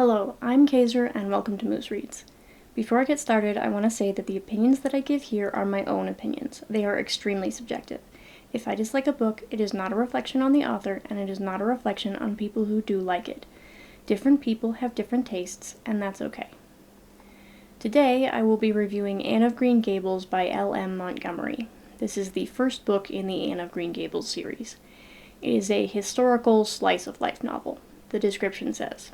Hello, I'm Kaiser and welcome to Moose Reads. Before I get started, I want to say that the opinions that I give here are my own opinions. They are extremely subjective. If I dislike a book, it is not a reflection on the author, and it is not a reflection on people who do like it. Different people have different tastes, and that's okay. Today, I will be reviewing Anne of Green Gables by L.M. Montgomery. This is the first book in the Anne of Green Gables series. It is a historical slice-of-life novel. The description says,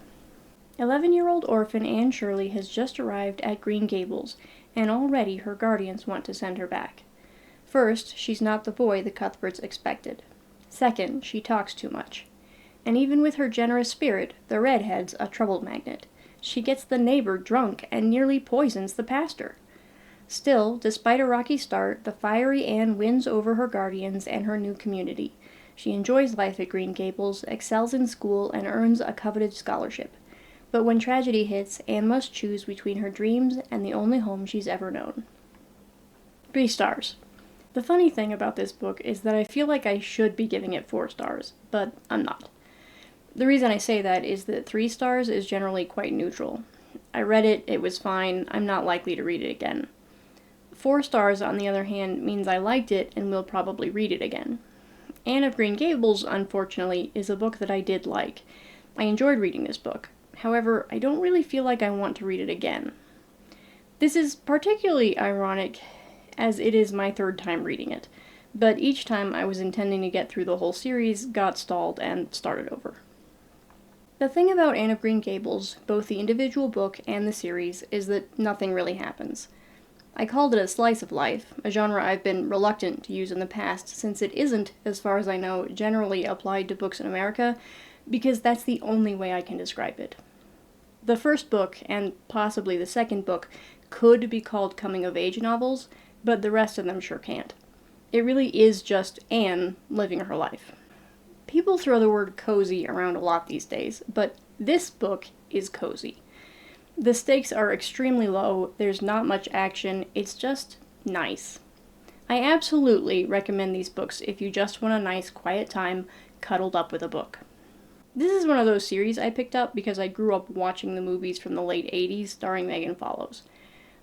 11-year-old orphan Anne Shirley has just arrived at Green Gables, and already her guardians want to send her back. First, she's not the boy the Cuthberts expected. Second, she talks too much. And even with her generous spirit, the redhead's a trouble magnet. She gets the neighbor drunk and nearly poisons the pastor. Still, despite a rocky start, the fiery Anne wins over her guardians and her new community. She enjoys life at Green Gables, excels in school, and earns a coveted scholarship. But when tragedy hits, Anne must choose between her dreams and the only home she's ever known. 3 stars. The funny thing about this book is that I feel like I should be giving it 4 stars, but I'm not. The reason I say that is that 3 stars is generally quite neutral. I read it, it was fine, I'm not likely to read it again. 4 stars, on the other hand, means I liked it and will probably read it again. Anne of Green Gables, unfortunately, is a book that I did like. I enjoyed reading this book. However, I don't really feel like I want to read it again. This is particularly ironic, as it is my 3rd time reading it, but each time I was intending to get through the whole series, got stalled, and started over. The thing about Anne of Green Gables, both the individual book and the series, is that nothing really happens. I called it a slice of life, a genre I've been reluctant to use in the past, since it isn't, as far as I know, generally applied to books in America, because that's the only way I can describe it. The first book, and possibly the second book, could be called coming-of-age novels, but the rest of them sure can't. It really is just Anne living her life. People throw the word cozy around a lot these days, but this book is cozy. The stakes are extremely low, there's not much action, it's just nice. I absolutely recommend these books if you just want a nice, quiet time cuddled up with a book. This is one of those series I picked up because I grew up watching the movies from the late 80s starring Megan Follows.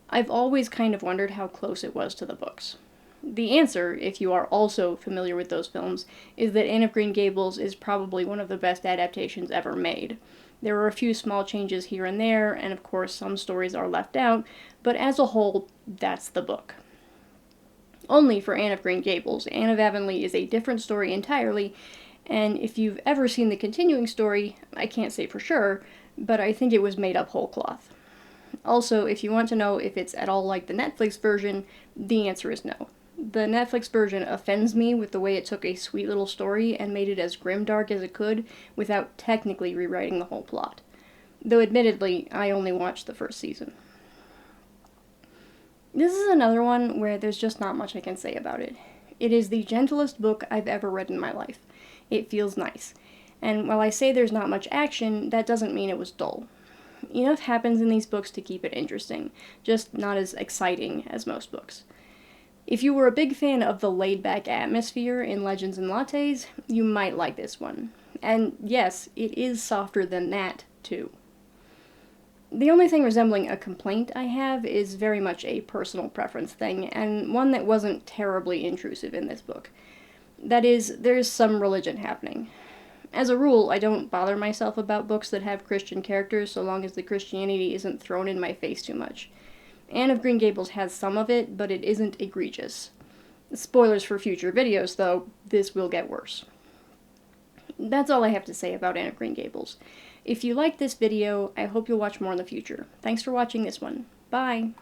I've always kind of wondered how close it was to the books. The answer, if you are also familiar with those films, is that Anne of Green Gables is probably one of the best adaptations ever made. There are a few small changes here and there, and of course some stories are left out, but as a whole, that's the book. Only for Anne of Green Gables, Anne of Avonlea is a different story entirely, and if you've ever seen the continuing story, I can't say for sure, but I think it was made up whole cloth. Also, if you want to know if it's at all like the Netflix version, the answer is no. The Netflix version offends me with the way it took a sweet little story and made it as grimdark as it could without technically rewriting the whole plot. Though admittedly, I only watched the first season. This is another one where there's just not much I can say about it. It is the gentlest book I've ever read in my life. It feels nice. And while I say there's not much action, that doesn't mean it was dull. Enough happens in these books to keep it interesting, just not as exciting as most books. If you were a big fan of the laid-back atmosphere in Legends and Lattes, you might like this one. And yes, it is softer than that, too. The only thing resembling a complaint I have is very much a personal preference thing, and one that wasn't terribly intrusive in this book. That is, there's some religion happening. As a rule, I don't bother myself about books that have Christian characters so long as the Christianity isn't thrown in my face too much. Anne of Green Gables has some of it, but it isn't egregious. Spoilers for future videos, though, this will get worse. That's all I have to say about Anne of Green Gables. If you liked this video, I hope you'll watch more in the future. Thanks for watching this one. Bye!